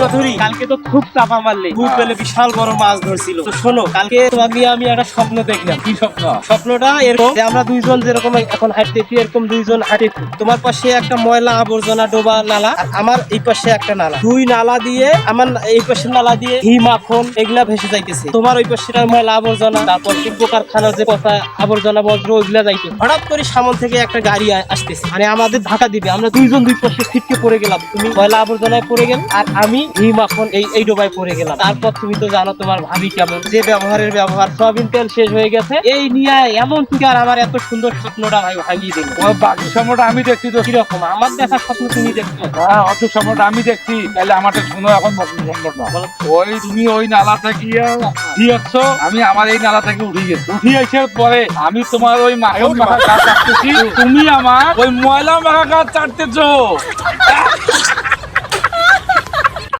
চৌধুরী, কালকে তো খুব চাপা মারলে, খুব পেলে বিশাল বড় মাছ ধরছিল। তো শোনো, কালকে আমি একটা স্বপ্ন দেখলাম। কি স্বপ্ন? স্বপ্নটা এরকম যে আমরা দুইজন যেরকম এখন হাঁটতেছি, এরকম দুইজন হাঁটেছি। তোমার পাশে একটা ময়লা আবর্জনা ডোবা নালা, আর আমার এই পাশে একটা নালা। দুই নালা দিয়ে, আমার এই পাশের নালা দিয়ে ঘি মাখন এগুলা ভেসে যাইতেছে। তোমার ওই পাশে ময়লা আবর্জনা, তারপর শিল্প কারখানার যে পচা আবর্জনা বজ্র ওইগুলা যাইতেছে। হঠাৎ করে সামনে থেকে একটা গাড়ি আসতেছে, মানে আমাদের ধাক্কা দিবে। আমরা দুইজন দুই পাশে ছিটকে পড়ে গেলাম। তুমি ময়লা আবর্জনায় পড়ে গেল, আর আমি ঘি মাখন এই ডোবায় পড়ে গেলাম। তারপর তুমি তো জানো তোমার ভাবি কেমন, যে ব্যবহার সয়াবিন তেল শেষ হয়ে গেছে। এই নিয়ে এমন কি আর আমার এত সুন্দর স্বপ্নটা ভাই ভাঙিয়ে দিল। ওই বাকি স্বপ্নটা আমি দেখছি তো। কিরকম আমার দেখা স্বপ্ন তুমি দেখছো? হ্যাঁ, অত স্বপ্নটা আমি দেখছি। তাহলে আমারটা শোনো এখন স্বপ্নটা। ওই তুমি ওই নালা থেকে কি হচ্ছো, আমি আমার এই নালা থেকে উঠে গেছি। উঠে আসার পরে আমি তোমার ওই মাখন মাখা গাছ চাটতেছি, তুমি আমার ওই ময়লা মাখা গাছ চাটতেছো।